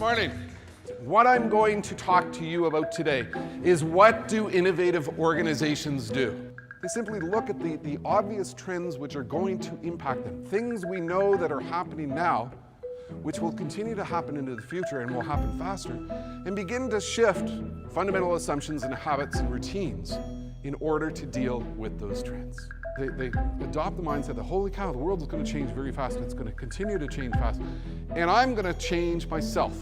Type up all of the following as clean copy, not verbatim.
morning. What I'm going to talk to you about today is, what do innovative organizations do? They simply look at the obvious trends which are going to impact them. Things we know that are happening now, which will continue to happen into the future and will happen faster, and begin to shift fundamental assumptions and habits and routines in order to deal with those trends. They adopt the mindset that, holy cow, the world is going to change very fast, and it's going to continue to change fast, and I'm going to change myself,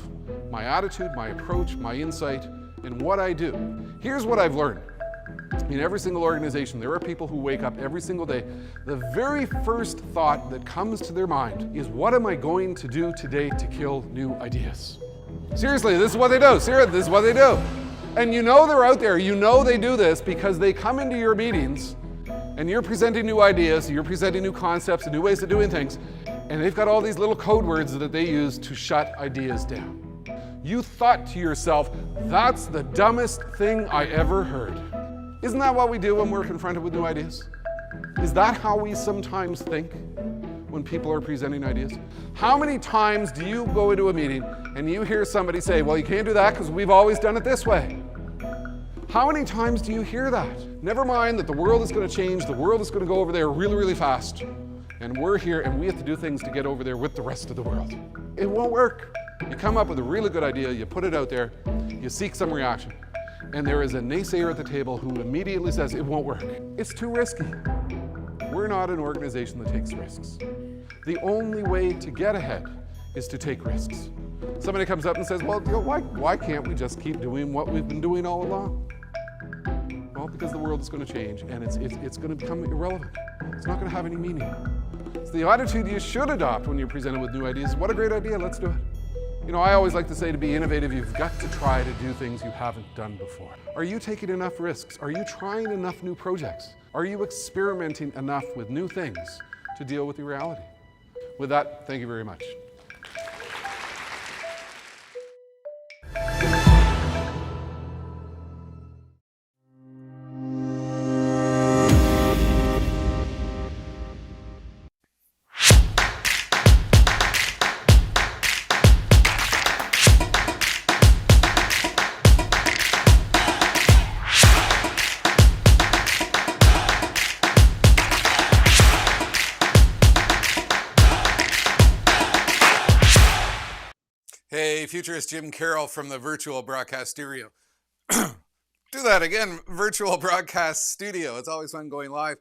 my attitude, my approach, my insight, and what I do. Here's what I've learned. In every single organization, there are people who wake up every single day. The very first thought that comes to their mind is, what am I going to do today to kill new ideas? Seriously, this is what they do. Seriously, this is what they do. And you know they're out there. You know they do this because they come into your meetings and you're presenting new ideas, you're presenting new concepts and new ways of doing things, and they've got all these little code words that they use to shut ideas down. You thought to yourself, that's the dumbest thing I ever heard. Isn't that what we do when we're confronted with new ideas? Is that how we sometimes think when people are presenting ideas? How many times do you go into a meeting and you hear somebody say, well, you can't do that because we've always done it this way? How many times do you hear that? Never mind that the world is going to change, the world is going to go over there really, really fast. And we're here and we have to do things to get over there with the rest of the world. It won't work. You come up with a really good idea, you put it out there, you seek some reaction. And there is a naysayer at the table who immediately says it won't work. It's too risky. We're not an organization that takes risks. The only way to get ahead is to take risks. Somebody comes up and says, well, why can't we just keep doing what we've been doing all along? Well, because the world is going to change and it's going to become irrelevant. It's not going to have any meaning. It's the attitude you should adopt when you're presented with new ideas. What a great idea, let's do it. You know, I always like to say, to be innovative, you've got to try to do things you haven't done before. Are you taking enough risks? Are you trying enough new projects? Are you experimenting enough with new things to deal with your reality? With that, thank you very much. Hey, Futurist Jim Carroll from the virtual broadcast studio. Do that again, virtual broadcast studio. It's always fun going live.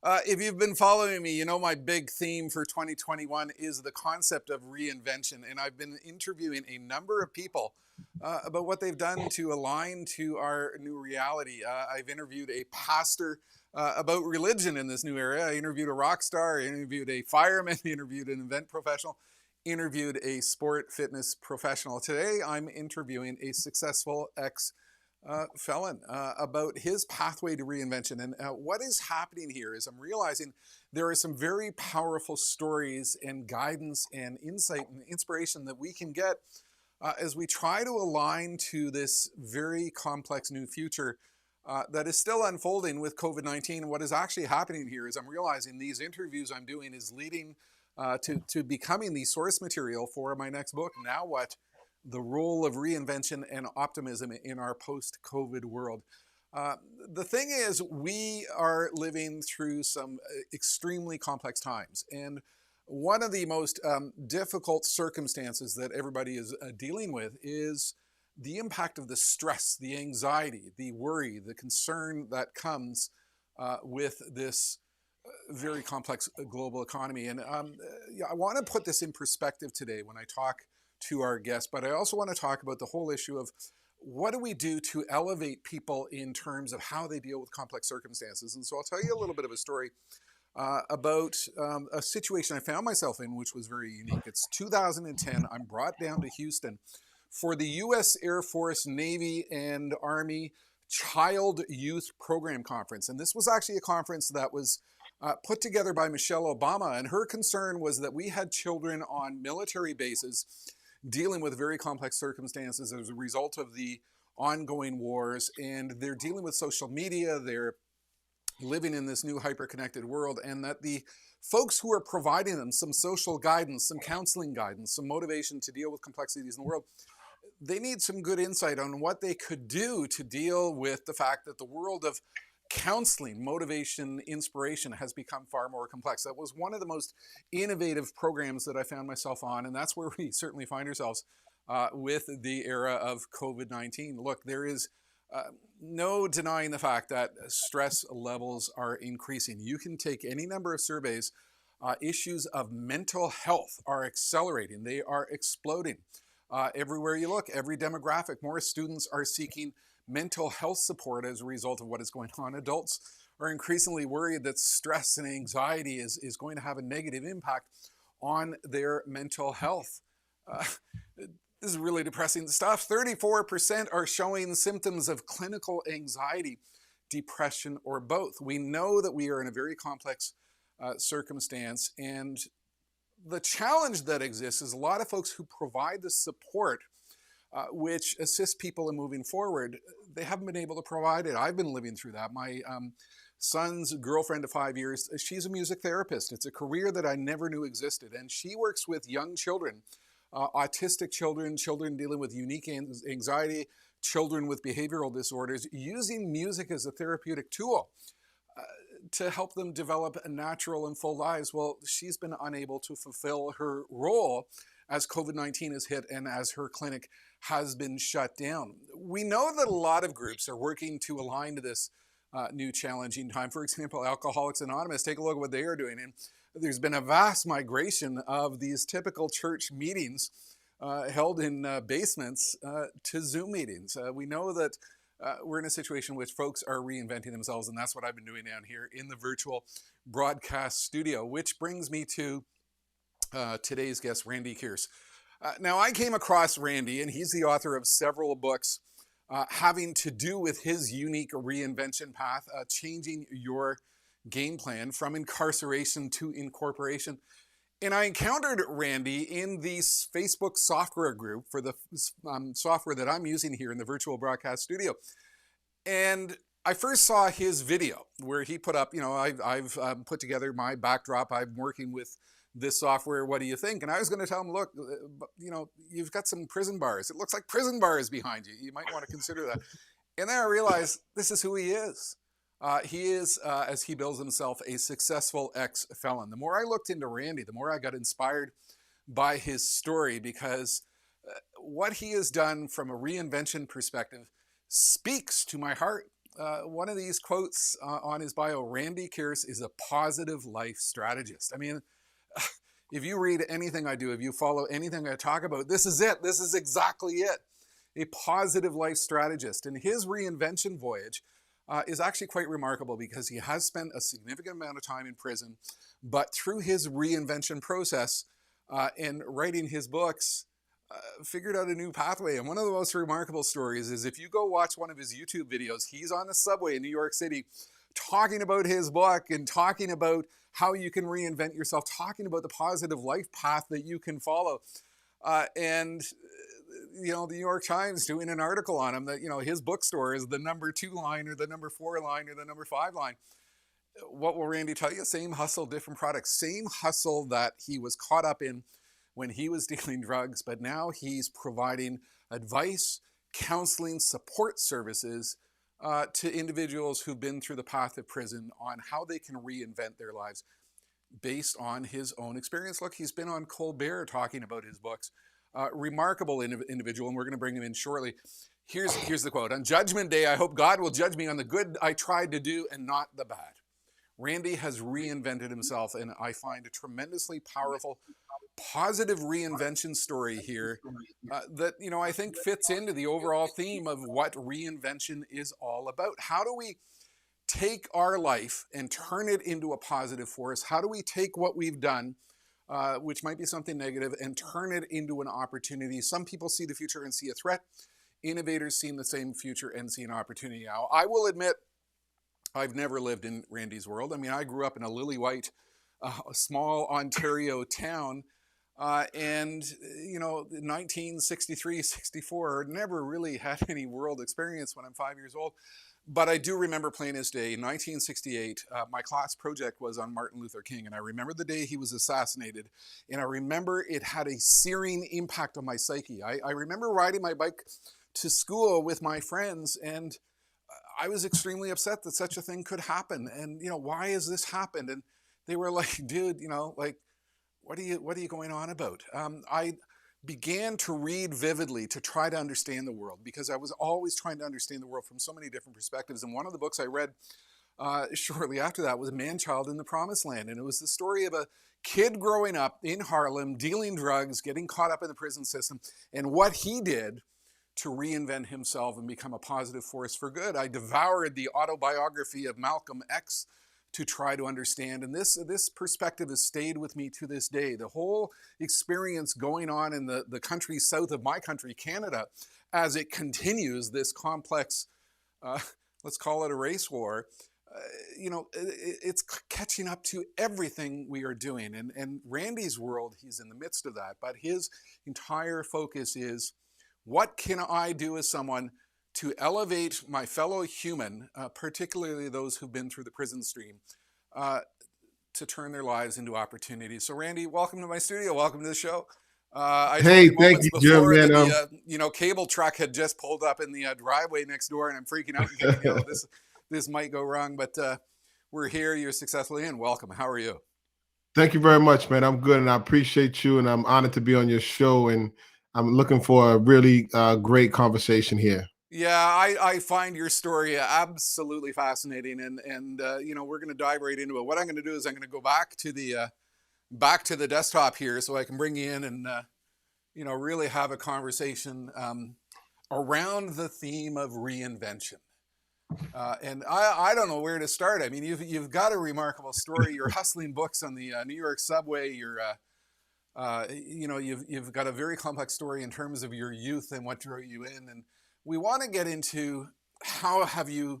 If you've been following me, you know my big theme for 2021 is the concept of reinvention. And I've been interviewing a number of people about what they've done to align to our new reality. I've interviewed a pastor about religion in this new area. I interviewed a rock star, I interviewed a fireman, I interviewed an event professional, interviewed a sport fitness professional. Today, I'm interviewing a successful ex-felon about his pathway to reinvention. And what is happening here is I'm realizing there are some very powerful stories and guidance and insight and inspiration that we can get as we try to align to this very complex new future that is still unfolding with COVID-19. And what is actually happening here is I'm realizing these interviews I'm doing is leading to becoming the source material for my next book, Now What? The Role of Reinvention and Optimism in Our Post-COVID World. The thing is, we are living through some extremely complex times. And one of the most difficult circumstances that everybody is dealing with is the impact of the stress, the anxiety, the worry, the concern that comes with this very complex global economy. And I want to put this in perspective today when I talk to our guests, but I also want to talk about the whole issue of what do we do to elevate people in terms of how they deal with complex circumstances. And so I'll tell you a little bit of a story about a situation I found myself in, which was very unique. It's 2010. I'm brought down to Houston for the U.S. Air Force, Navy, and Army Child Youth Program Conference. And this was actually a conference that was put together by Michelle Obama, and her concern was that we had children on military bases dealing with very complex circumstances as a result of the ongoing wars, and they're dealing with social media, they're living in this new hyper-connected world, and that the folks who are providing them some social guidance, some counseling guidance, some motivation to deal with complexities in the world they need some good insight on what they could do to deal with the fact that the world of counseling, motivation, inspiration has become far more complex. That was one of the most innovative programs that I found myself on, and that's where we certainly find ourselves with the era of COVID-19. Look, there is no denying the fact that stress levels are increasing. You can take any number of surveys. Issues of mental health are accelerating. They are exploding. Everywhere you look, every demographic, more students are seeking mental health support as a result of what is going on. Adults are increasingly worried that stress and anxiety is going to have a negative impact on their mental health. This is really depressing stuff. 34% are showing symptoms of clinical anxiety, depression, or both. We know that we are in a very complex circumstance, and the challenge that exists is a lot of folks who provide the support which assists people in moving forward, they haven't been able to provide it. I've been living through that. My son's girlfriend of 5 years, she's a music therapist. It's a career that I never knew existed, and she works with young children, autistic children, children dealing with unique anxiety, children with behavioral disorders, using music as a therapeutic tool to help them develop natural and full lives. Well, she's been unable to fulfill her role as COVID-19 has hit and as her clinic has been shut down. We know that a lot of groups are working to align to this new challenging time. For example, Alcoholics Anonymous, take a look at what they are doing. And there's been a vast migration of these typical church meetings held in basements to Zoom meetings. We know that we're in a situation in which folks are reinventing themselves, and that's what I've been doing down here in the virtual broadcast studio, which brings me to today's guest, Randy Kearse. Now, I came across Randy, and he's the author of several books having to do with his unique reinvention path, changing your game plan from incarceration to incorporation. And I encountered Randy in the Facebook software group for the software that I'm using here in the virtual broadcast studio. And I first saw his video where he put up, I've put together my backdrop. I'm working with this software. What do you think? And I was going to tell him, look, you've got some prison bars. It looks like prison bars behind you. You might want to consider that. And then I realized this is who he is. He is, as he bills himself, a successful ex-felon. The more I looked into Randy, the more I got inspired by his story, because what he has done from a reinvention perspective speaks to my heart. One of these quotes on his bio, Randy Kearse is a positive life strategist. I mean, if you read anything I do, if you follow anything I talk about, this is it. This is exactly it. A positive life strategist. And his reinvention voyage is actually quite remarkable, because he has spent a significant amount of time in prison, but through his reinvention process and writing his books, figured out a new pathway. And one of the most remarkable stories is if you go watch one of his YouTube videos, he's on the subway in New York City talking about his book and talking about how you can reinvent yourself, talking about the positive life path that you can follow. And the New York Times doing an article on him that, his bookstore is the number 2 line or the number 4 line or the number 5 line. What will Randy tell you? Same hustle, different product. Same hustle that he was caught up in when he was dealing drugs, but now he's providing advice, counseling, support services to individuals who've been through the path of prison on how they can reinvent their lives based on his own experience. Look, he's been on Colbert talking about his books. Remarkable individual, and we're going to bring him in shortly. Here's the quote. On Judgment Day, I hope God will judge me on the good I tried to do and not the bad. Randy has reinvented himself, and I find a tremendously powerful, positive reinvention story here that, I think fits into the overall theme of what reinvention is all about. How do we take our life and turn it into a positive force? How do we take what we've done, which might be something negative, and turn it into an opportunity? Some people see the future and see a threat. Innovators see the same future and see an opportunity. Now, I will admit, I've never lived in Randy's world. I mean, I grew up in a lily white, small Ontario town, and 1963, 64, never really had any world experience when I'm 5 years old. But I do remember plain as day, in 1968, my class project was on Martin Luther King, and I remember the day he was assassinated, and I remember it had a searing impact on my psyche. I remember riding my bike to school with my friends, and I was extremely upset that such a thing could happen. And, why has this happened? And they were like, dude, like, what are you going on about? I began to read vividly to try to understand the world, because I was always trying to understand the world from so many different perspectives. And one of the books I read shortly after that was Man-Child in the Promised Land. And it was the story of a kid growing up in Harlem, dealing drugs, getting caught up in the prison system, and what he did to reinvent himself and become a positive force for good. I devoured the autobiography of Malcolm X to try to understand. And this perspective has stayed with me to this day. The whole experience going on in the country south of my country, Canada, as it continues this complex, let's call it a race war, it's catching up to everything we are doing. And Randy's world, he's in the midst of that. But his entire focus is, what can I do as someone to elevate my fellow human, particularly those who've been through the prison stream, to turn their lives into opportunities? So Randy, welcome to my studio. Welcome to the show. Hey, thank you, Jim. Man, the cable truck had just pulled up in the driveway next door, and I'm freaking out and thinking, this might go wrong, but we're here. You're successfully in. Welcome. How are you? Thank you very much, man. I'm good, and I appreciate you, and I'm honored to be on your show, and I'm looking for a really great conversation here. Yeah, I find your story absolutely fascinating, and we're going to dive right into it. What I'm going to do is I'm going to go back to the desktop here, so I can bring you in and really have a conversation around the theme of reinvention. And I don't know where to start. I mean, you've got a remarkable story. You're hustling books on the New York subway. You're you've got a very complex story in terms of your youth and what drew you in. And we want to get into how have you,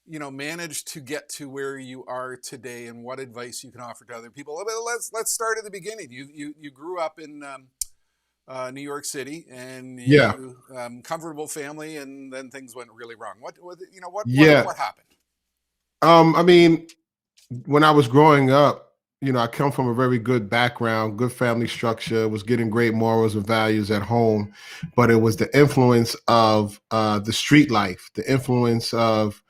managed to get to where you are today, and what advice you can offer to other people. Let's start at the beginning. You grew up in New York City, and comfortable family, and then things went really wrong. What happened? I mean, when I was growing up, I come from a very good background, good family structure, was getting great morals and values at home, but it was the influence of the street life, the influence of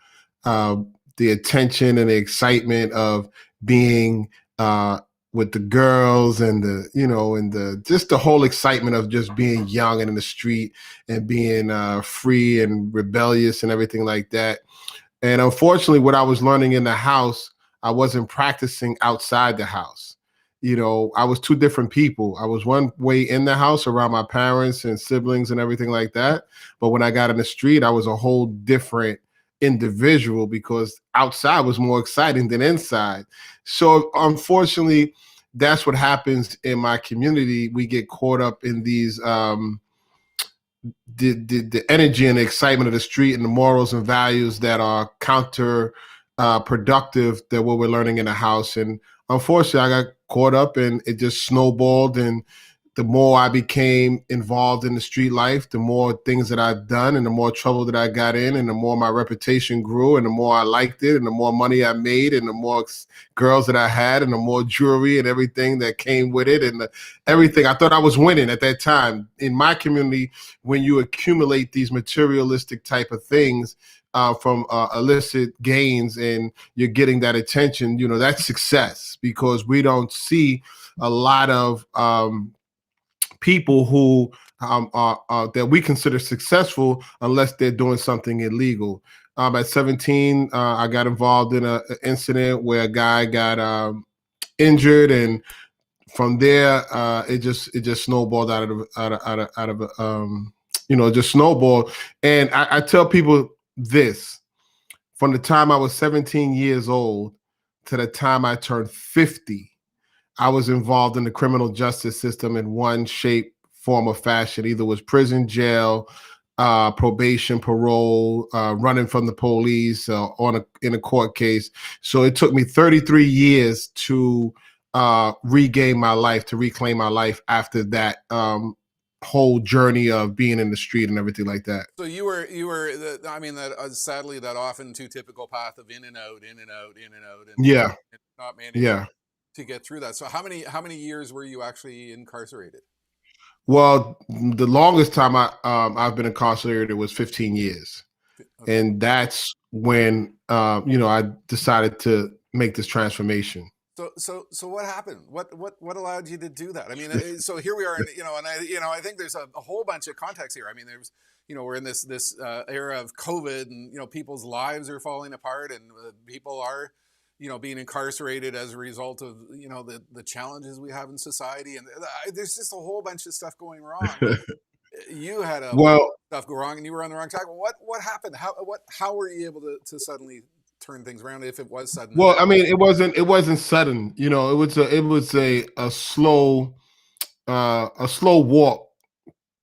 the attention and the excitement of being with the girls, and just the whole excitement of just being young and in the street and being free and rebellious and everything like that. And unfortunately, what I was learning in the house, I wasn't practicing outside the house. I was two different people. I was one way in the house around my parents and siblings and everything like that. But when I got in the street, I was a whole different individual, because outside was more exciting than inside. So unfortunately, that's what happens in my community. We get caught up in these the energy and the excitement of the street and the morals and values that are counter productive than what we're learning in the house. And unfortunately, I got caught up, and it just snowballed. And the more I became involved in the street life, the more things that I've done, and the more trouble that I got in, and the more my reputation grew, and the more I liked it, and the more money I made, and the more girls that I had, and the more jewelry and everything that came with it, and everything. I thought I was winning at that time. In my community, when you accumulate these materialistic type of things from illicit gains, and you're getting that attention, that's success, because we don't see a lot of people who are that we consider successful unless they're doing something illegal. At 17, I got involved in an incident where a guy got injured, and from there, it just snowballed just snowballed. And I tell people this: from the time I was 17 years old to the time I turned 50, I was involved in the criminal justice system in one shape, form, or fashion. Either was prison, jail, probation, parole, running from the police, in a court case. So it took me 33 years to regain my life, to reclaim my life after that whole journey of being in the street and everything like that. So you were I mean, that sadly that often too typical path of in and out, in and out, in and out, and Yeah, not managing yeah. to get through that. So how many years were you actually incarcerated? Well, the longest time I've been incarcerated was 15 years. Okay. And that's when I decided to make this transformation. So what happened? What allowed you to do that? I mean, so here we are, and I think there's a whole bunch of context here. I mean, there's we're in this era of COVID, and people's lives are falling apart, and people are being incarcerated as a result of the challenges we have in society, and there's just a whole bunch of stuff going wrong. You had a Well, stuff go wrong, and you were on the wrong track. What happened? How were you able to suddenly turn things around, if it was sudden? well, I mean, it wasn't sudden. It was a slow walk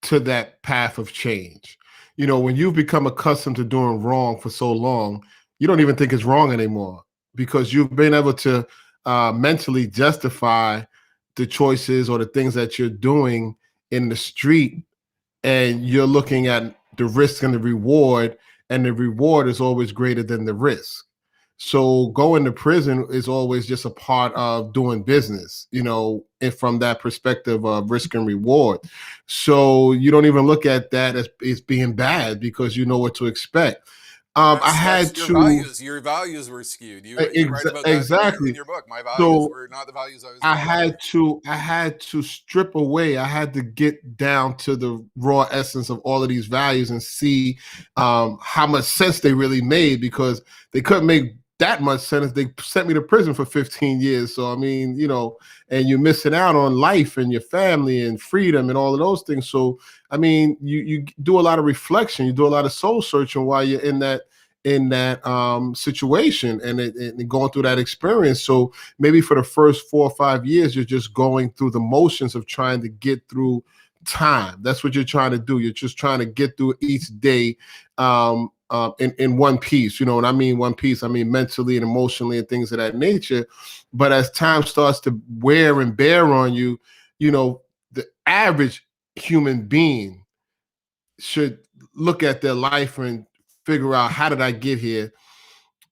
to that path of change. When you've become accustomed to doing wrong for so long, you don't even think it's wrong anymore, because you've been able to mentally justify the choices or the things that you're doing in the street, and you're looking at the risk and the reward is always greater than the risk. So going to prison is always just a part of doing business, and from that perspective of risk and reward. So you don't even look at that as being bad, because you know what to expect. I had your values were skewed. You write about that exactly in your book. My values were not the values I was. I had to strip away. I had to get down to the raw essence of all of these values and see how much sense they really made, because they couldn't make that much sense. They sent me to prison for 15 years. So, I mean, and you're missing out on life and your family and freedom and all of those things. So, I mean, you do a lot of reflection, you do a lot of soul searching while you're in that situation and going through that experience. So maybe for the first 4 or 5 years, you're just going through the motions of trying to get through time. That's what you're trying to do. You're just trying to get through each day in one piece. When I mean one piece, I mean mentally and emotionally and things of that nature. But as time starts to wear and bear on you, the average human being should look at their life and figure out, how did I get here?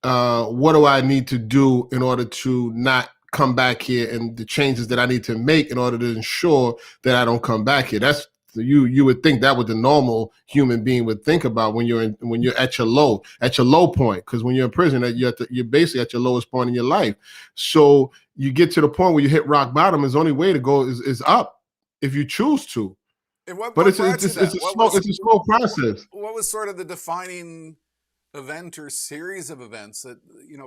What do I need to do in order to not come back here, and the changes that I need to make in order to ensure that I don't come back here? That's you would think that what the normal human being would think about when you're at your low point, because when you're in prison, you're basically at your lowest point in your life. So you get to the point where you hit rock bottom. His only way to go is up, if you choose to. But it's a slow process. What was sort of the defining event or series of events that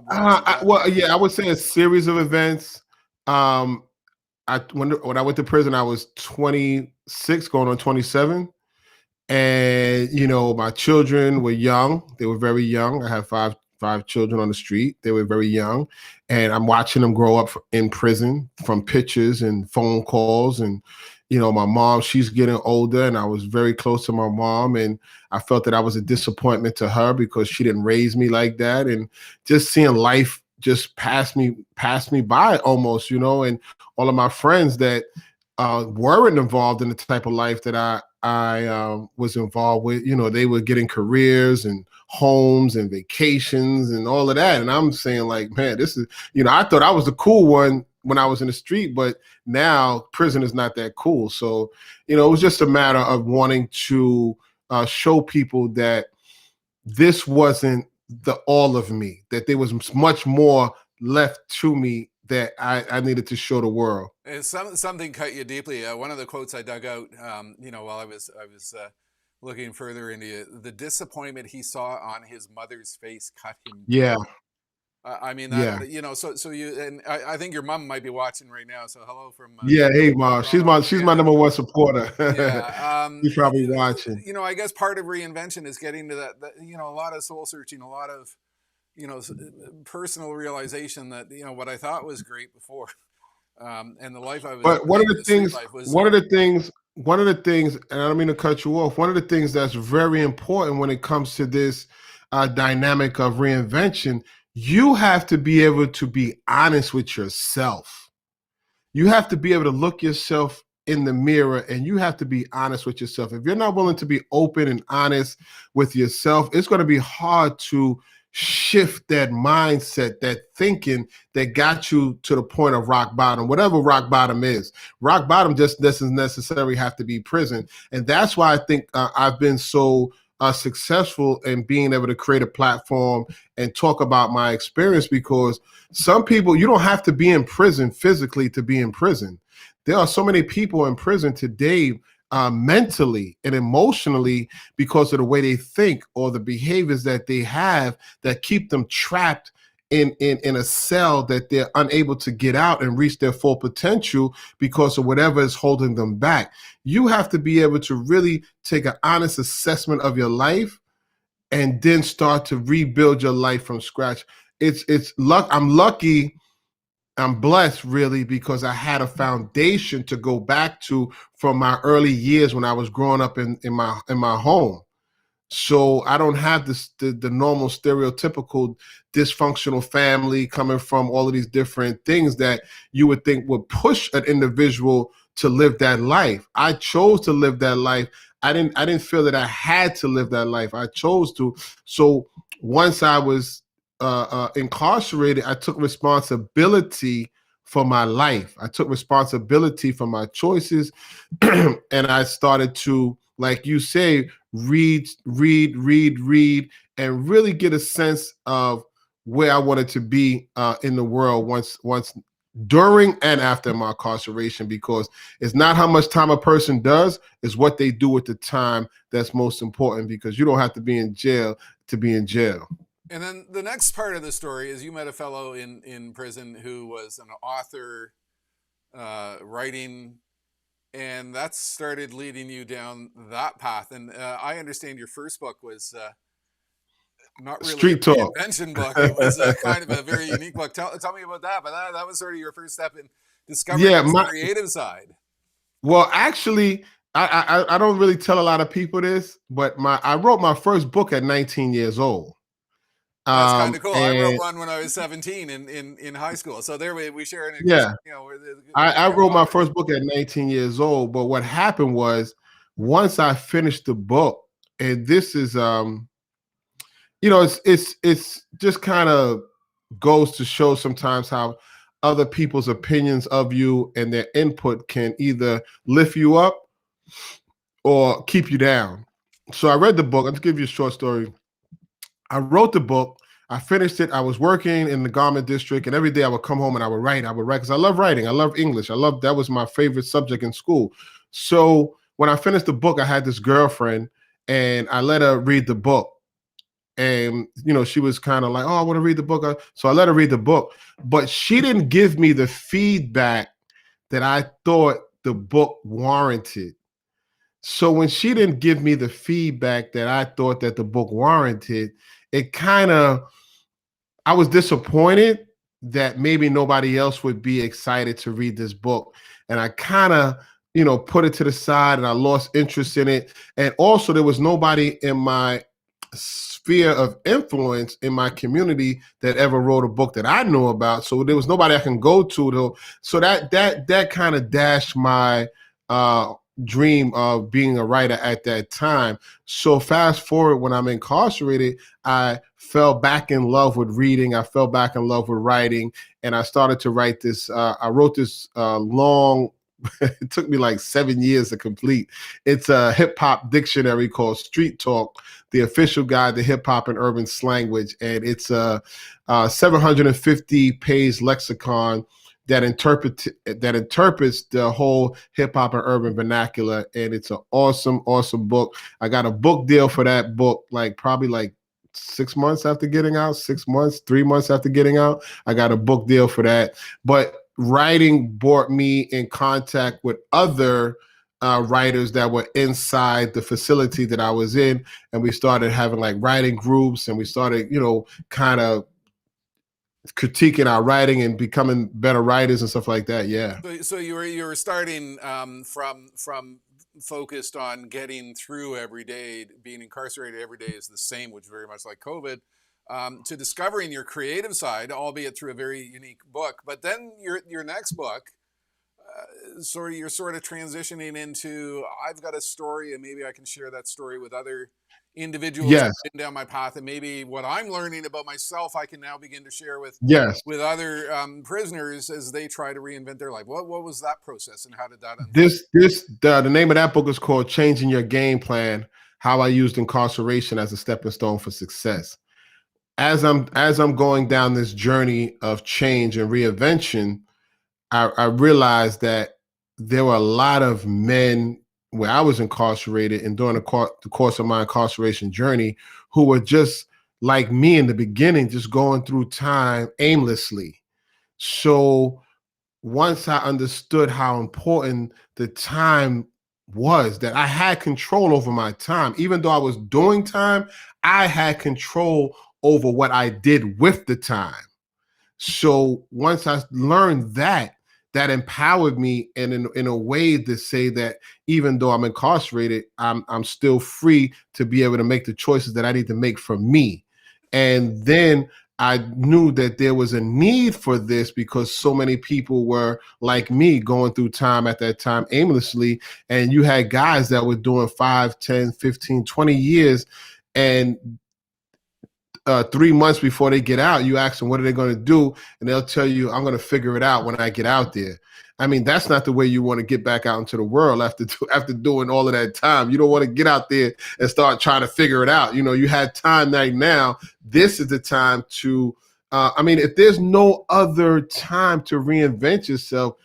I would say a series of events. When I went to prison, I was 26, going on 27, and my children were young. They were very young. I have five children on the street. They were very young, and I'm watching them grow up in prison, from pictures and phone calls. And my mom, she's getting older, and I was very close to my mom, and I felt that I was a disappointment to her because she didn't raise me like that. And just seeing life just pass me by almost, and all of my friends that weren't involved in the type of life that I was involved with, they were getting careers and homes and vacations and all of that. And I'm saying, like, man, this is, I thought I was the cool one when I was in the street, but now prison is not that cool. So, it was just a matter of wanting to show people that this wasn't the all of me, that there was much more left to me that I needed to show the world. Something cut you deeply. One of the quotes I dug out, while I was looking further into it, the disappointment he saw on his mother's face cut him. Yeah. I mean, that, so you, and I think your mom might be watching right now. So hello from. Hey, Mom. She's my number one supporter. Yeah, she's probably watching. I guess part of reinvention is getting to that. A lot of soul searching, a lot of, personal realization that what I thought was great before, and the life I was. But one of the things, and I don't mean to cut you off. One of the things that's very important when it comes to this dynamic of reinvention. You have to be able to be honest with yourself. You have to be able to look yourself in the mirror and you have to be honest with yourself. If you're not willing to be open and honest with yourself, it's going to be hard to shift that mindset, that thinking that got you to the point of rock bottom, whatever rock bottom is. Rock bottom just doesn't necessarily have to be prison. And that's why I think I've been so successful in being able to create a platform and talk about my experience, because some people, you don't have to be in prison physically to be in prison. There are so many people in prison today, mentally and emotionally, because of the way they think or the behaviors that they have that keep them trapped in a cell that they're unable to get out and reach their full potential because of whatever is holding them back. You have to be able to really take an honest assessment of your life and then start to rebuild your life from scratch. It's luck. I'm lucky. I'm blessed, really, because I had a foundation to go back to from my early years when I was growing up in my home. So I don't have the normal stereotypical dysfunctional family coming from all of these different things that you would think would push an individual to live that life. I chose to live that life. I didn't feel that I had to live that life. I chose to. So once I was incarcerated, I took responsibility for my life. I took responsibility for my choices, and I started to, like you say, read, and really get a sense of where I wanted to be in the world once during and after my incarceration, because it's not how much time a person does, it's what they do with the time that's most important, because you don't have to be in jail to be in jail. And then the next part of the story is you met a fellow in prison who was an author, writing, and that started leading you down that path. And I understand your first book was not really Street a Talk. reinvention book. It was kind of a very unique book. Tell me about that. But that was sort of your first step in discovering the creative side. Well, actually, I don't really tell a lot of people this, but I wrote my first book at 19 years old. That's kind of cool. I wrote one when I was 17 in high school. So there we share an yeah. I wrote my first book at 19 years old. But what happened was, once I finished the book, and this is it's just kind of goes to show sometimes how other people's opinions of you and their input can either lift you up or keep you down. So I read the book. I'll just give you a short story. I wrote the book. I finished it. I was working in the garment district, and every day I would come home and I would write because I love writing. I love English. That was my favorite subject in school. So when I finished the book, I had this girlfriend and I let her read the book. And, she was kind of like, oh, I want to read the book. So I let her read the book, but she didn't give me the feedback that I thought the book warranted. So when she didn't give me the feedback that I thought that the book warranted, I was disappointed that maybe nobody else would be excited to read this book. And I kind of, put it to the side, and I lost interest in it. And also there was nobody in my sphere of influence in my community that ever wrote a book that I knew about. So there was nobody I can go to though. So that kind of dashed my dream of being a writer at that time. So fast forward, when I'm incarcerated, I fell back in love with reading. I fell back in love with writing, and I started to write this. I wrote this long. It took me like 7 years to complete. It's a hip hop dictionary called Street Talk, the official guide to hip hop and urban slanguage, and it's a 750-page lexicon that interprets the whole hip hop and urban vernacular. And it's an awesome book. I got a book deal for that book, probably 6 months after getting out, 6 months, 3 months after getting out. I got a book deal for that. But writing brought me in contact with other writers that were inside the facility that I was in. And we started having writing groups, and we started, kind of critiquing our writing and becoming better writers and stuff like that. Yeah. So you were starting from focused on getting through every day. Being incarcerated every day is the same, which is very much like COVID, to discovering your creative side, albeit through a very unique book. But then your next book you're sort of transitioning into, I've got a story and maybe I can share that story with other individuals Yes, who've been down my path, and maybe what I'm learning about myself I can now begin to share yes. with other prisoners as they try to reinvent their life. What was that process, and how did that unfold? The name of that book is called Changing Your Game Plan: How I Used Incarceration as a Stepping Stone for Success. As I'm going down this journey of change and reinvention, I realized that there were a lot of men where I was incarcerated and during the course of my incarceration journey who were just like me in the beginning, just going through time aimlessly. So once I understood how important the time was, that I had control over my time, even though I was doing time, I had control over what I did with the time. So once I learned that, that empowered me in a way to say that even though I'm incarcerated, I'm still free to be able to make the choices that I need to make for me. And then I knew that there was a need for this because so many people were like me going through time at that time aimlessly. And you had guys that were doing 5, 10, 15, 20 years. And 3 months before they get out, you ask them, what are they going to do? And they'll tell you, I'm going to figure it out when I get out there. I mean, that's not the way you want to get back out into the world after doing all of that time. You don't want to get out there and start trying to figure it out. You know, you had time right now. This is the time to, if there's no other time to reinvent yourself,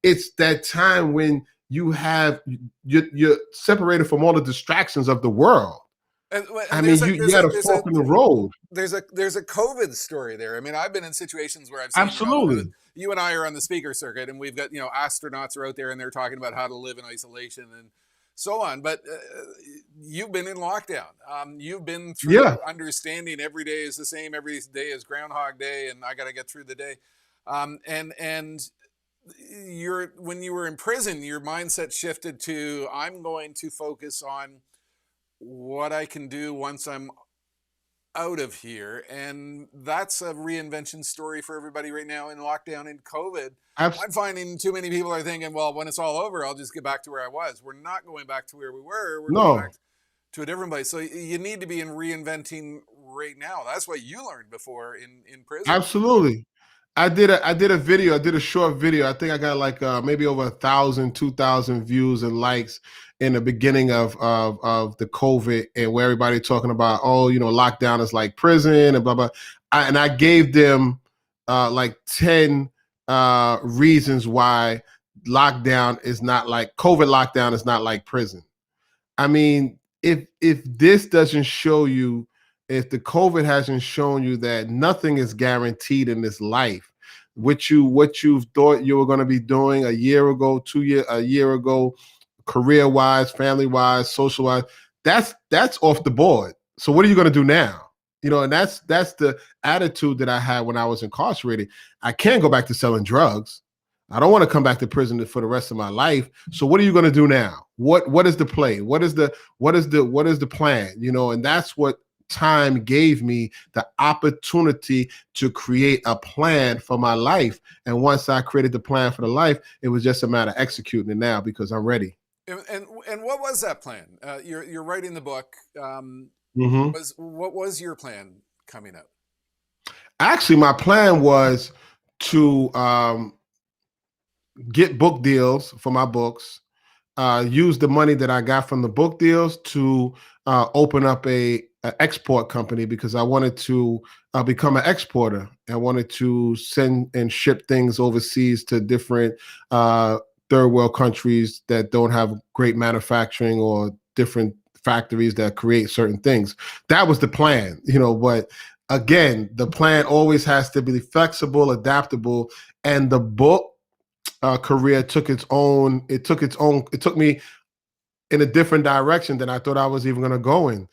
it's that time when you're separated from all the distractions of the world. And I mean, you had a fork in the road. There's a COVID story there. I mean, I've been in situations where I've seen, Absolutely. You and I are on the speaker circuit, and we've got, astronauts are out there and they're talking about how to live in isolation and so on. But you've been in lockdown. You've been through understanding every day is the same. Every day is Groundhog Day, and I got to get through the day. And when you were in prison, your mindset shifted to, I'm going to focus on what I can do once I'm out of here. And that's a reinvention story for everybody right now in lockdown and COVID. I'm finding too many people are thinking, well, when it's all over, I'll just get back to where I was. We're not going back to where we were. We're going back to a different place. So you need to be in reinventing right now. That's what you learned before in prison. Absolutely. I did a short video. I think I got like maybe over 1,000, 2,000 views and likes in the beginning of the COVID, and where everybody talking about, lockdown is like prison and blah, blah. And I gave them like 10 reasons why COVID lockdown is not like prison. I mean, if this doesn't show you, if the COVID hasn't shown you that nothing is guaranteed in this life, what you thought you were going to be doing a year ago, a year ago, career-wise, family-wise, social-wise, that's off the board. So what are you going to do now? And that's the attitude that I had when I was incarcerated. I can't go back to selling drugs. I don't want to come back to prison for the rest of my life. So what are you going to do now? What is the play? What is the plan? And that's what time gave me, the opportunity to create a plan for my life. And once I created the plan for the life, it was just a matter of executing it now because I'm ready. And what was that plan? You're writing the book. What was your plan coming out? Actually, my plan was to get book deals for my books, use the money that I got from the book deals to open up a export company, because I wanted to become an exporter. I wanted to send and ship things overseas to different third world countries that don't have great manufacturing or different factories that create certain things. That was the plan, but again, the plan always has to be flexible, adaptable, and the book career took me in a different direction than I thought I was even going to go in.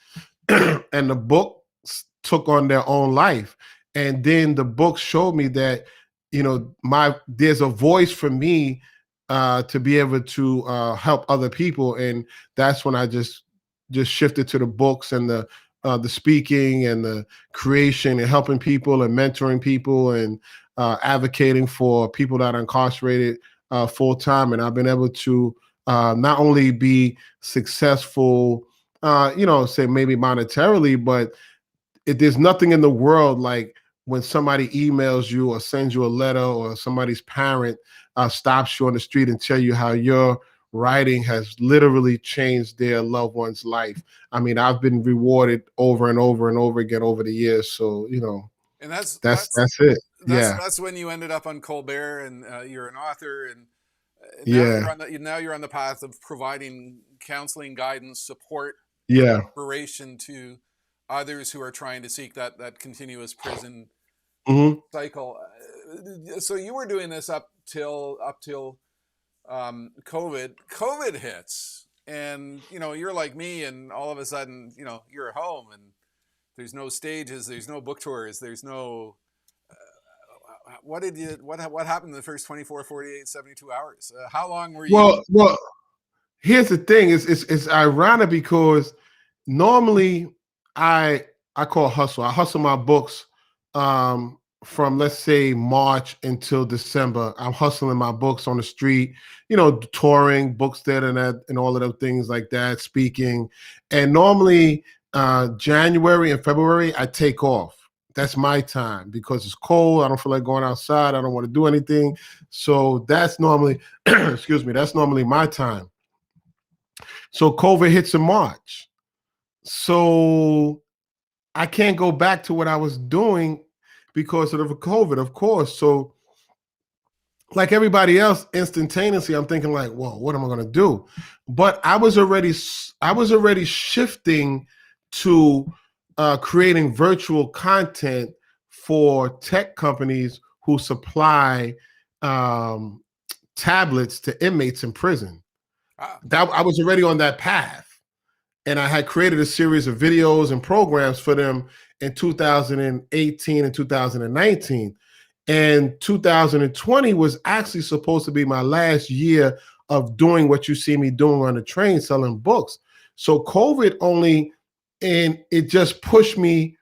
And the books took on their own life. And then the books showed me that, there's a voice for me to be able to help other people. And that's when I just shifted to the books and the speaking and the creation and helping people and mentoring people and advocating for people that are incarcerated full time, and I've been able to not only be successful, say maybe monetarily, but there's nothing in the world like when somebody emails you or sends you a letter, or somebody's parent stops you on the street and tell you how your writing has literally changed their loved one's life. I mean, I've been rewarded over and over and over again over the years. So, And that's it. That's when you ended up on Colbert, and you're an author, and now you're on the path of providing counseling, guidance, support, inspiration to others who are trying to seek that continuous prison cycle. So you were doing this up till COVID hits, and you're like me, and all of a sudden you're at home, and there's no stages, there's no book tours, there's no what happened in the first 24, 48, 72 hours? How long were you? Well, here's the thing. It's ironic because normally I call hustle. I hustle my books from, let's say, March until December. I'm hustling my books on the street, touring, books there and all of those things like that, speaking. And normally January and February, I take off. That's my time because it's cold. I don't feel like going outside. I don't want to do anything. So that's normally, that's normally my time. So COVID hits in March. So I can't go back to what I was doing because of the COVID, of course. So like everybody else, instantaneously, I'm thinking like, well, what am I going to do? But I was already shifting to creating virtual content for tech companies who supply tablets to inmates in prison. I was already on that path. And I had created a series of videos and programs for them in 2018 and 2019. And 2020 was actually supposed to be my last year of doing what you see me doing on the train, selling books. So COVID and it just pushed me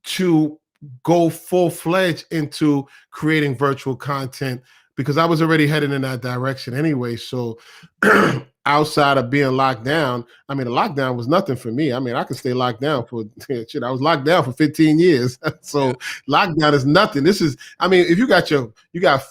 to go full-fledged into creating virtual content because I was already heading in that direction anyway. So outside of being locked down, I mean, the lockdown was nothing for me. I mean, I could stay locked down for shit. I was locked down for 15 years. So lockdown is nothing. If you got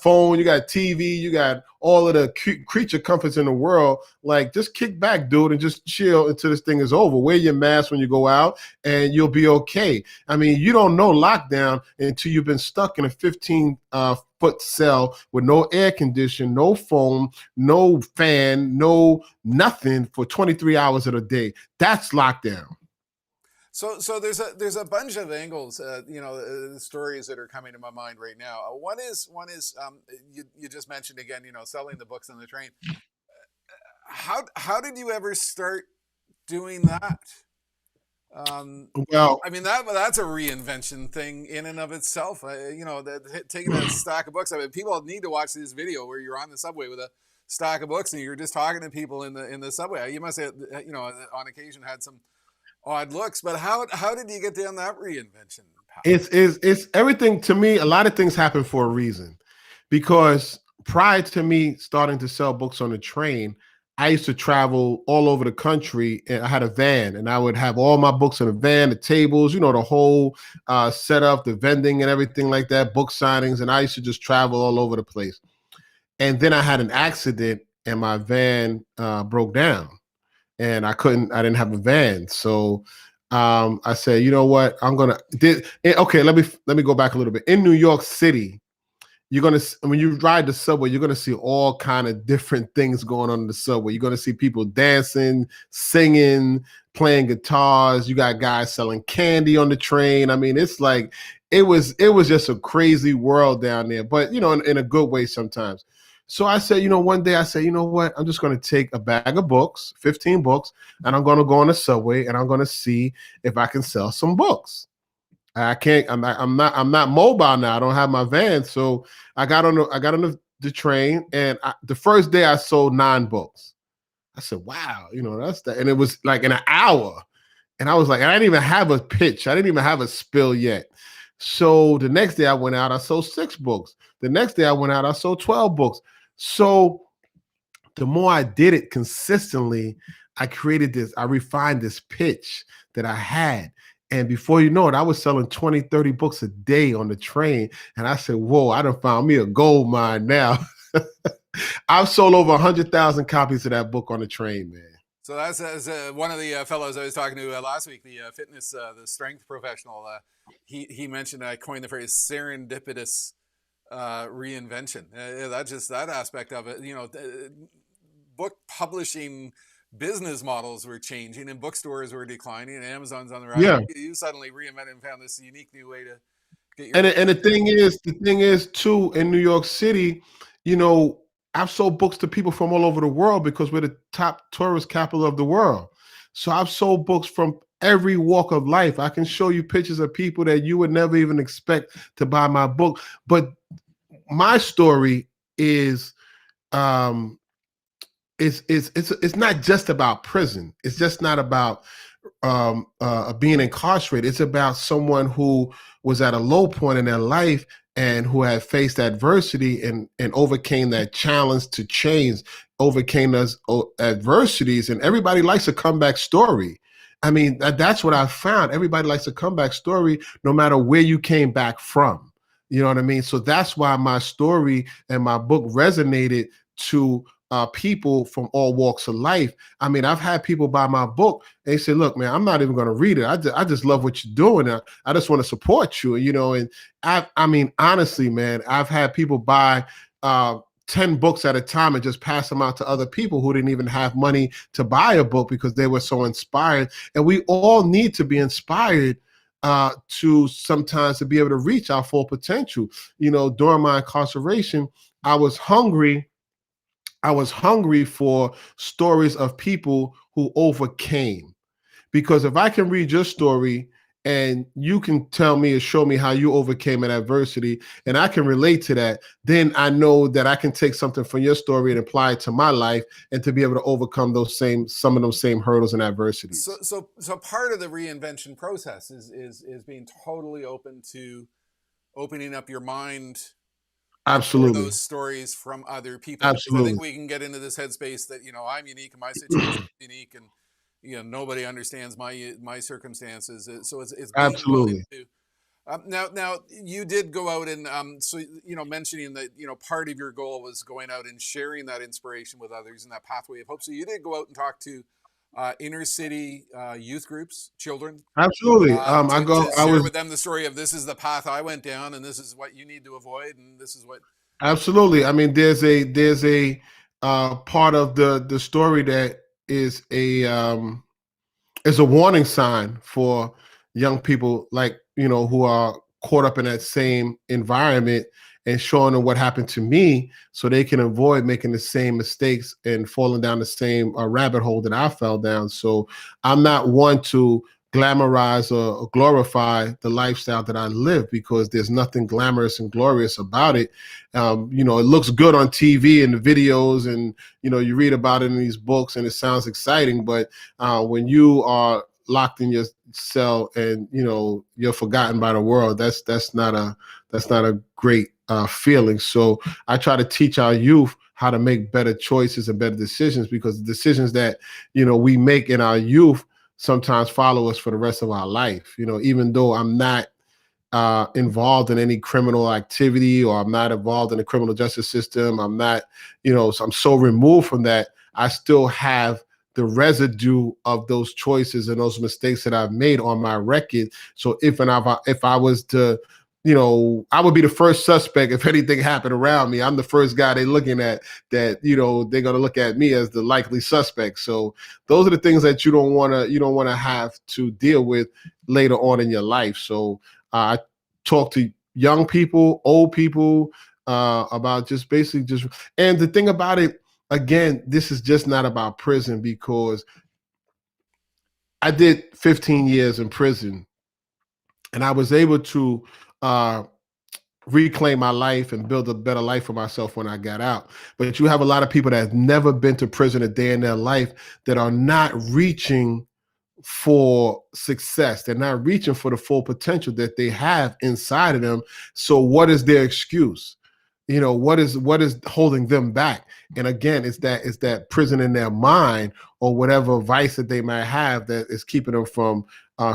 phone, you got TV, you got all of the creature comforts in the world, like just kick back, dude, and just chill until this thing is over. Wear your mask when you go out and you'll be okay. I mean, you don't know lockdown until you've been stuck in a 15-foot cell with no air condition, no phone, no fan, no nothing for 23 hours of the day. That's lockdown. So there's a bunch of angles, stories that are coming to my mind right now. One is you just mentioned again, selling the books on the train. How did you ever start doing that? Well, I mean that's a reinvention thing in and of itself. Taking a stack of books. I mean, people need to watch this video where you're on the subway with a stack of books and you're just talking to people in the subway. You must have, on occasion had some odd looks, but how did you get down that reinvention path? It's everything to me. A lot of things happen for a reason, because prior to me starting to sell books on the train, I used to travel all over the country, and I had a van, and I would have all my books in the van, the tables, the whole setup, the vending and everything like that, book signings, and I used to just travel all over the place. And then I had an accident, and my van broke down. And I didn't have a van. So I said, you know what, okay, let me go back a little bit. In New York City, when you ride the subway, you're going to see all kind of different things going on in the subway. You're going to see people dancing, singing, playing guitars. You got guys selling candy on the train. I mean, it's like, it was just a crazy world down there, but in a good way sometimes. So I said, one day I said, you know what? I'm just going to take a bag of books, 15 books, and I'm going to go on the subway and I'm going to see if I can sell some books. I can't. I'm not mobile now. I don't have my van, so I got on the train, and the first day I sold 9 books. I said, wow, that's that, and it was like in an hour, and I was like, I didn't even have a pitch. I didn't even have a spill yet. So the next day I went out, I sold 6 books. The next day I went out, I sold 12 books. So the more I did it consistently, I refined this pitch that I had. And before you know it, I was selling 20, 30 books a day on the train. And I said, whoa, I done found me a gold mine now. I've sold over 100,000 copies of that book on the train, man. So that's one of the fellows I was talking to last week, the fitness, the strength professional. He mentioned, I coined the phrase serendipitous reinvention. That aspect of it, book publishing business models were changing and bookstores were declining and Amazon's on the rise. Yeah. You suddenly reinvented and found this unique new way to get your. And the thing is too, in New York City, I've sold books to people from all over the world because we're the top tourist capital of the world. So I've sold books from every walk of life. I can show you pictures of people that you would never even expect to buy my book. But my story is, it's not just about prison. It's just not about being incarcerated. It's about someone who was at a low point in their life and who had faced adversity and overcame that challenge to change, overcame those adversities. And everybody likes a comeback story. I mean, that's what I've found. Everybody likes a comeback story, no matter where you came back from. You know what I mean? So that's why my story and my book resonated to people from all walks of life. I mean, I've had people buy my book. They say, look, man, I'm not even going to read it. I just love what you're doing. I just want to support you, and I mean, honestly, man, I've had people buy 10 books at a time and just pass them out to other people who didn't even have money to buy a book because they were so inspired. And we all need to be inspired to sometimes to be able to reach our full potential. During my incarceration, I was hungry for stories of people who overcame. Because if I can read your story and you can tell me and show me how you overcame an adversity and I can relate to that, then I know that I can take something from your story and apply it to my life and to be able to overcome some of those same hurdles and adversities. So part of the reinvention process is being totally open to opening up your mind. Absolutely. Those stories from other people. Absolutely. I think we can get into this headspace that, I'm unique and my situation is unique and, nobody understands my circumstances. So it's absolutely. Now you did go out and, mentioning that, part of your goal was going out and sharing that inspiration with others in that pathway of hope. So you did go out and talk to inner city youth groups, children. Absolutely. I was with them the story of this is the path I went down, and this is what you need to avoid, and this is what. Absolutely. I mean, there's a part of the story that is a warning sign for young people, like who are caught up in that same environment, and showing them what happened to me so they can avoid making the same mistakes and falling down the same rabbit hole that I fell down. So I'm not one to glamorize or glorify the lifestyle that I live, because there's nothing glamorous and glorious about it. It looks good on TV and the videos, and you read about it in these books and it sounds exciting, but when you are locked in your cell and you're forgotten by the world, that's not a great feeling. So I try to teach our youth how to make better choices and better decisions, because the decisions that we make in our youth sometimes follow us for the rest of our life. Even though I'm not involved in any criminal activity, or I'm not involved in the criminal justice system, I'm not, so I'm so removed from that, I still have the residue of those choices and those mistakes that I've made on my record. So if I was to, I would be the first suspect if anything happened around me. I'm the first guy they're looking at, that, they're going to look at me as the likely suspect. So those are the things that you don't want to have to deal with later on in your life. So I talk to young people, old people, about just basically and the thing about it, again, this is just not about prison, because I did 15 years in prison and I was able to reclaim my life and build a better life for myself when I got out. But you have a lot of people that have never been to prison a day in their life that are not reaching for success. They're not reaching for the full potential that they have inside of them. So what is their excuse? what is holding them back? And again, it's that prison in their mind, or whatever vice that they might have that is keeping them from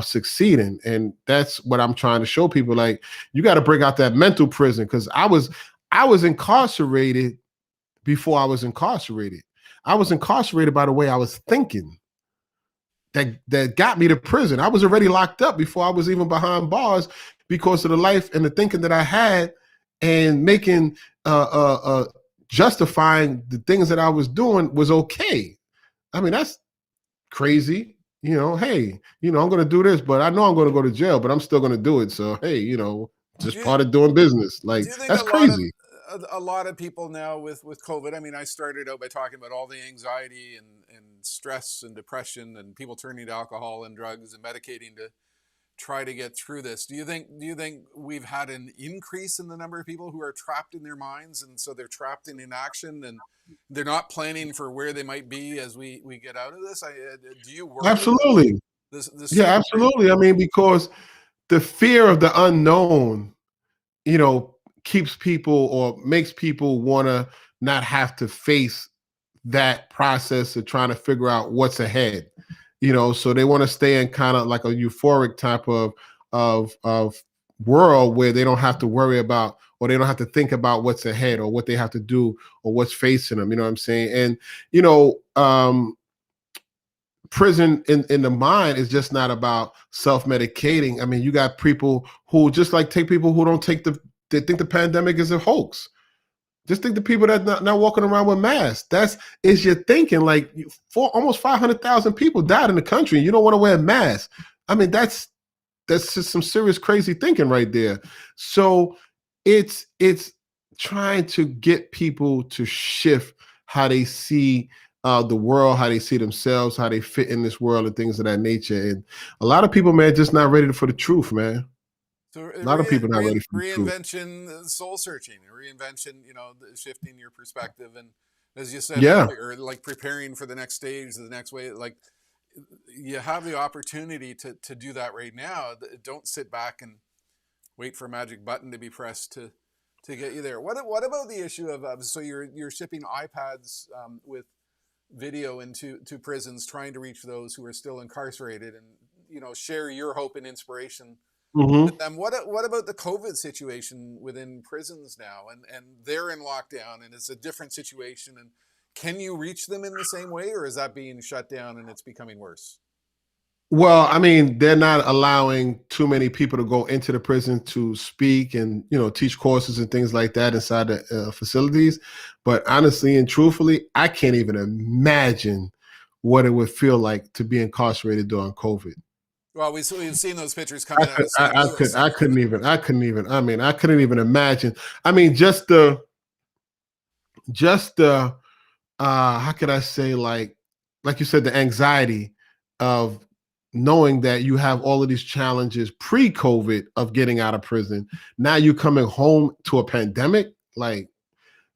succeeding. And that's what I'm trying to show people. Like, you got to break out that mental prison, because I was incarcerated before I was incarcerated. I was incarcerated by the way I was thinking. That got me to prison. I was already locked up before I was even behind bars, because of the life and the thinking that I had, and making justifying the things that I was doing was okay. I mean, that's crazy. Hey, I'm going to do this, but I know I'm going to go to jail, but I'm still going to do it. So, hey, just part of doing business. Like, that's crazy. A lot of people now with COVID, I mean, I started out by talking about all the anxiety and stress and depression and people turning to alcohol and drugs and medicating to try to get through this. Do you think we've had an increase in the number of people who are trapped in their minds, and so they're trapped in inaction, and they're not planning for where they might be as we get out of this? Do you worry? Absolutely. This yeah, absolutely. I mean, because the fear of the unknown, keeps people, or makes people want to not have to face that process of trying to figure out what's ahead. So they want to stay in kind of like a euphoric type of world, where they don't have to worry about, or they don't have to think about what's ahead, or what they have to do, or what's facing them. You know what I'm saying? And prison in the mind is just not about self-medicating. I mean, you got people who just like take people who don't take they think the pandemic is a hoax. Just think the people that not walking around with masks. Is your thinking. Like, almost 500,000 people died in the country, and you don't want to wear a mask. I mean, that's just some serious crazy thinking right there. So it's trying to get people to shift how they see the world, how they see themselves, how they fit in this world, and things of that nature. And a lot of people, man, just not ready for the truth, man. So a lot of people not ready for reinvention, soul searching, reinvention, shifting your perspective, and as you said, or like preparing for the next stage, the next way. Like, you have the opportunity to do that right now. Don't sit back and wait for a magic button to be pressed to get you there. What about the issue of so you're shipping iPads with video into prisons, trying to reach those who are still incarcerated, and share your hope and inspiration. Mm-hmm. And what about the COVID situation within prisons now, and they're in lockdown, and it's a different situation, and can you reach them in the same way, or is that being shut down and it's becoming worse? Well, I mean, they're not allowing too many people to go into the prison to speak and, teach courses and things like that inside the facilities. But honestly and truthfully, I can't even imagine what it would feel like to be incarcerated during COVID. Well, we've seen those pictures coming out. I couldn't even. I mean, I couldn't even imagine. I mean, just the how could I say, like you said, the anxiety of knowing that you have all of these challenges pre-COVID of getting out of prison. Now you coming home to a pandemic. Like,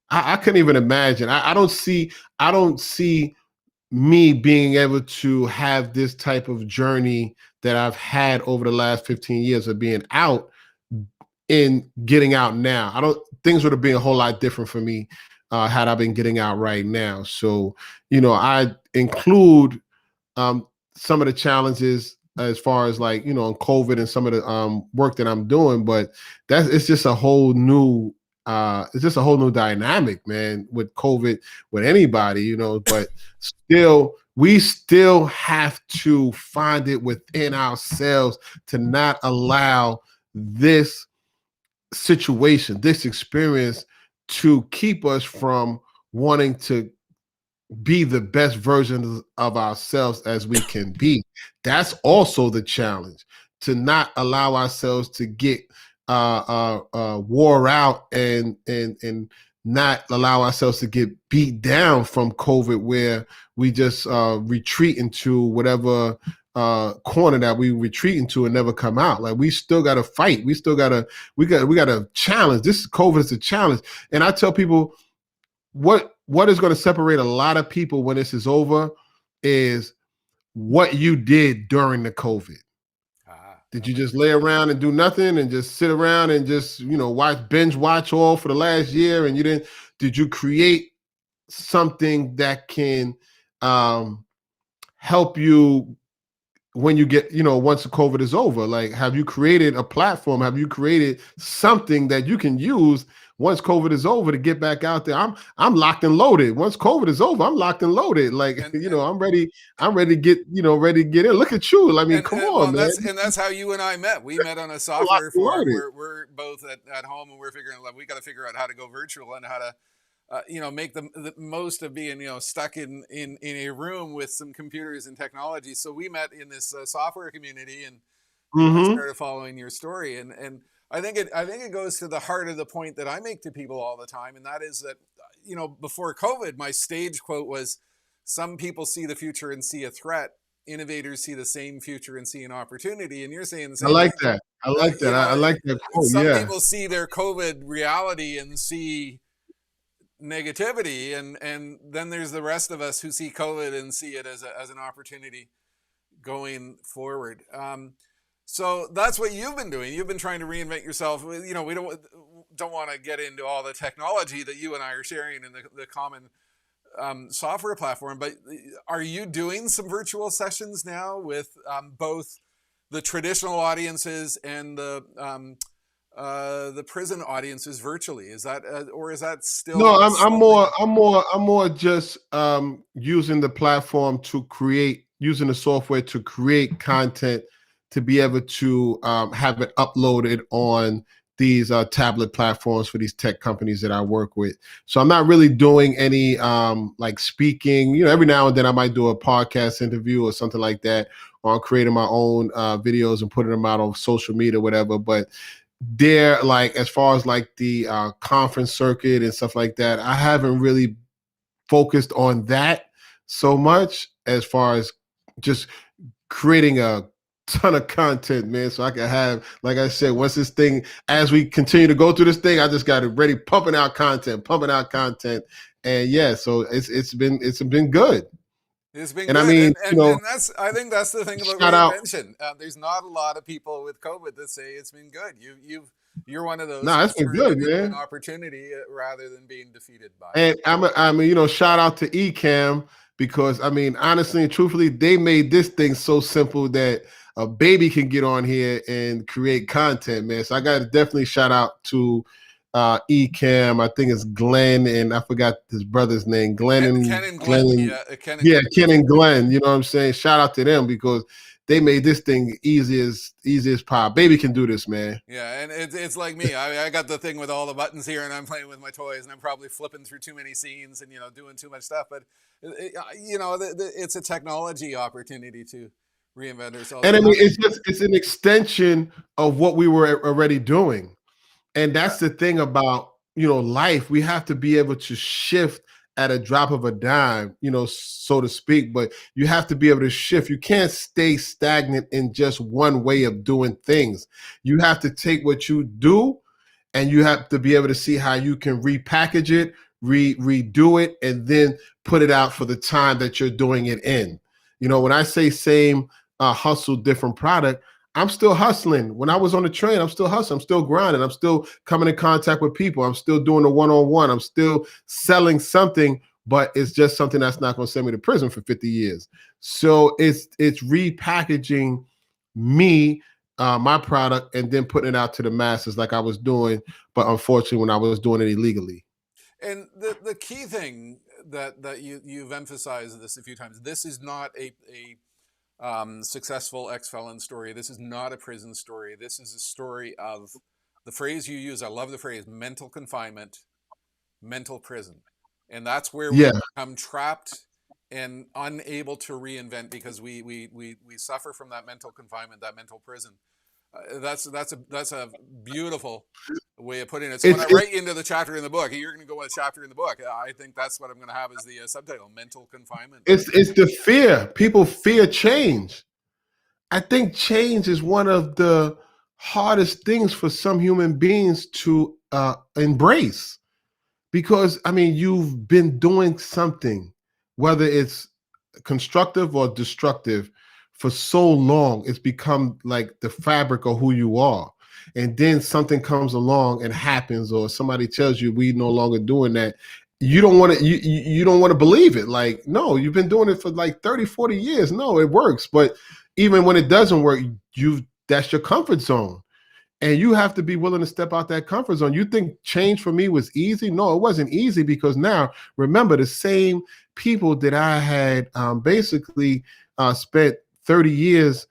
I couldn't even imagine. I don't see me being able to have this type of journey that I've had over the last 15 years of being out in getting out now. Things would have been a whole lot different for me had I been getting out right now. So, I include some of the challenges as far as like, in COVID and some of the work that I'm doing, but it's just a whole new dynamic, man, with COVID, with anybody, but we still have to find it within ourselves to not allow this situation, this experience, to keep us from wanting to be the best version of ourselves as we can be. That's also the challenge, to not allow ourselves to get wore out and not allow ourselves to get beat down from COVID, where we just retreat into whatever corner that we retreat into and never come out. Like, we still got to fight. We got to challenge. This COVID is a challenge. And I tell people, what is going to separate a lot of people when this is over is what you did during the COVID. Did you just lay around and do nothing and just sit around and just, binge watch all for the last year and you didn't, did you create something that can help you when you get, once the COVID is over? Like, have you created a platform? Have you created something that you can use once COVID is over to get back out there? I'm locked and loaded. Once COVID is over, I'm locked and loaded. Like, I'm ready to get, ready to get in. Look at you. I mean, come on, man. That's how you and I met. We met on a software forum. We're both at home and we're figuring out, we got to figure out how to go virtual and how to make the most of being, stuck in a room with some computers and technology. So we met in this software community, and I started following your story. And I think it goes to the heart of the point that I make to people all the time, and that is that, before COVID, my stage quote was, "Some people see the future and see a threat. Innovators see the same future and see an opportunity." And you're saying the same. I like that. I like that. I like that quote. Some people see their COVID reality and see negativity, and then there's the rest of us who see COVID and see it as an opportunity going forward. So that's what you've been doing. You've been trying to reinvent yourself. We don't want to get into all the technology that you and I are sharing in the common software platform, but are you doing some virtual sessions now with both the traditional audiences and the prison audiences virtually? Is that or is that still? No, I'm more just using the platform to create, using the software to create content to be able to have it uploaded on these tablet platforms for these tech companies that I work with. So I'm not really doing any like speaking. Every now and then I might do a podcast interview or something like that, or I'm creating my own videos and putting them out on social media or whatever. But they're like, as far as like the conference circuit and stuff like that, I haven't really focused on that so much, as far as just creating a ton of content, man, so I can have, like I said, once this thing, as we continue to go through this thing, I just got it ready, pumping out content, and so it's been good. It's been and good. I mean, and I think that's the thing about reinvention. There's not a lot of people with COVID that say it's been good. You're one of those. No, it's been good, man. An opportunity rather than being defeated by. And I'm shout out to Ecamm, because honestly and truthfully, they made this thing so simple that a baby can get on here and create content, man. So I got to definitely shout out to Ecamm. I think it's Glenn, and I forgot his brother's name. Ken and Glenn. Ken and Glenn. You know what I'm saying? Shout out to them, because they made this thing easy as pie. Baby can do this, man. Yeah, and it's like me. I got the thing with all the buttons here, and I'm playing with my toys, and I'm probably flipping through too many scenes and doing too much stuff. But it's a technology opportunity to reinvent ourselves. And it's an extension of what we were already doing. And that's the thing about, life. We have to be able to shift at a drop of a dime, so to speak, but you have to be able to shift. You can't stay stagnant in just one way of doing things. You have to take what you do, and you have to be able to see how you can repackage it, redo it, and then put it out for the time that you're doing it in. When I say same hustle, different product, I'm still hustling. When I was on the train, I'm still hustling. I'm still grinding. I'm still coming in contact with people. I'm still doing the one-on-one. I'm still selling something, but it's just something that's not going to send me to prison for 50 years. So it's repackaging me, my product, and then putting it out to the masses like I was doing, but unfortunately when I was doing it illegally. And the key thing that you've emphasized this a few times, this is not a successful ex-felon story. This is not a prison story. This is a story of the phrase you use. I love the phrase mental confinement, mental prison. And that's where we become trapped and unable to reinvent because we suffer from that mental confinement, that mental prison. That's a beautiful way of putting it. So when I write into the chapter in the book, you're going to go with a chapter in the book. I think that's what I'm going to have as the subtitle: mental confinement. It's the fear. People fear change. I think change is one of the hardest things for some human beings to embrace, because you've been doing something, whether it's constructive or destructive, for so long, it's become like the fabric of who you are. And then something comes along and happens, or somebody tells you we no longer doing that. You don't want to, you don't want to believe it. Like, no, you've been doing it for like 30, 40 years. No, it works. But even when it doesn't work, that's your comfort zone. And you have to be willing to step out that comfort zone. You think change for me was easy? No, it wasn't easy, because now, remember, the same people that I had basically spent 30 years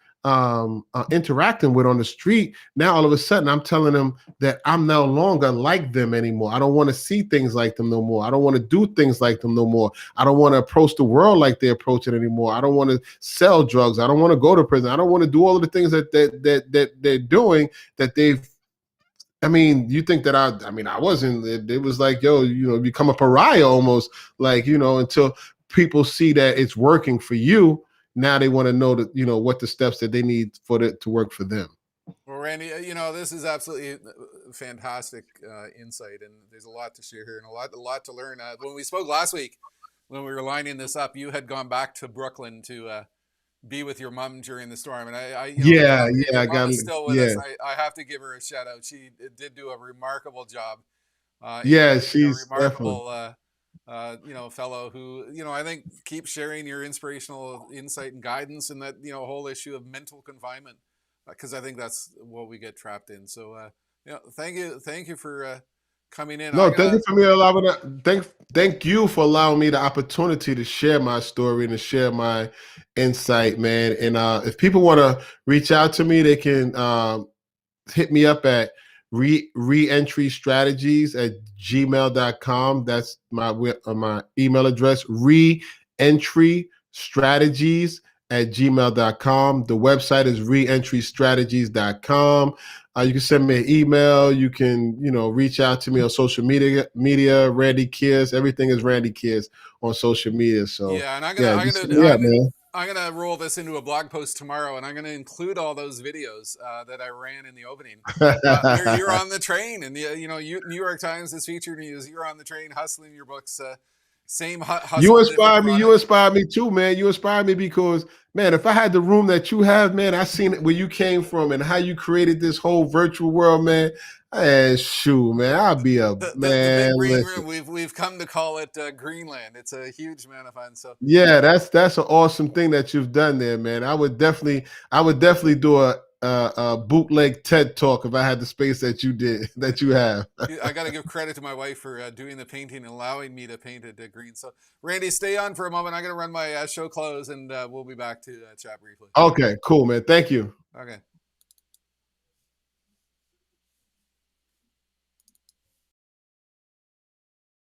interacting with on the street, now all of a sudden I'm telling them that I'm no longer like them anymore. I don't want to see things like them no more. I don't want to do things like them no more. I don't want to approach the world like they approach it anymore. I don't want to sell drugs. I don't want to go to prison. I don't want to do all of the things that they're doing, that they've. I mean, you think that I wasn't. It was like, yo, become a pariah almost, like, until people see that it's working for you. Now they want to know that, what the steps that they need for it to work for them. Well, Randy, this is absolutely fantastic insight, and there's a lot to share here and a lot to learn. When we spoke last week, when we were lining this up, you had gone back to Brooklyn to be with your mom during the storm, and I I got still with us. I have to give her a shout out. She did do a remarkable job. She's remarkable. Fellow who, I think keep sharing your inspirational insight and guidance, and that, whole issue of mental confinement, because I think that's what we get trapped in. So, thank you for coming in. No, thank you for me allowing that. Thank you for allowing me the opportunity to share my story and to share my insight, man. And if people want to reach out to me, they can hit me up at reentry strategies at gmail.com. That's my email address, reentry strategies at gmail.com. The website is reentrystrategies.com. You can send me an email. You can, reach out to me on social media, Randy Kears. Everything is Randy Kears on social media. So yeah, and I'm gonna roll this into a blog post tomorrow, and I'm gonna include all those videos that I ran in the opening. You're on the train, and New York Times has featured you as you're on the train hustling your books. Same hustle. You inspire me. You inspire me too, man. You inspire me because, man, if I had the room that you have, man, I seen it where you came from and how you created this whole virtual world, man. And shoot, man, I'll be a man. The big green room, we've come to call it Greenland. It's a huge amount of fun. So yeah, that's an awesome thing that you've done there, man. I would definitely do a bootleg TED talk if I had the space that you have. I got to give credit to my wife for doing the painting and allowing me to paint it green. So Randy, stay on for a moment. I'm going to run my show close, and we'll be back to chat briefly. Okay, cool, man. Thank you. Okay.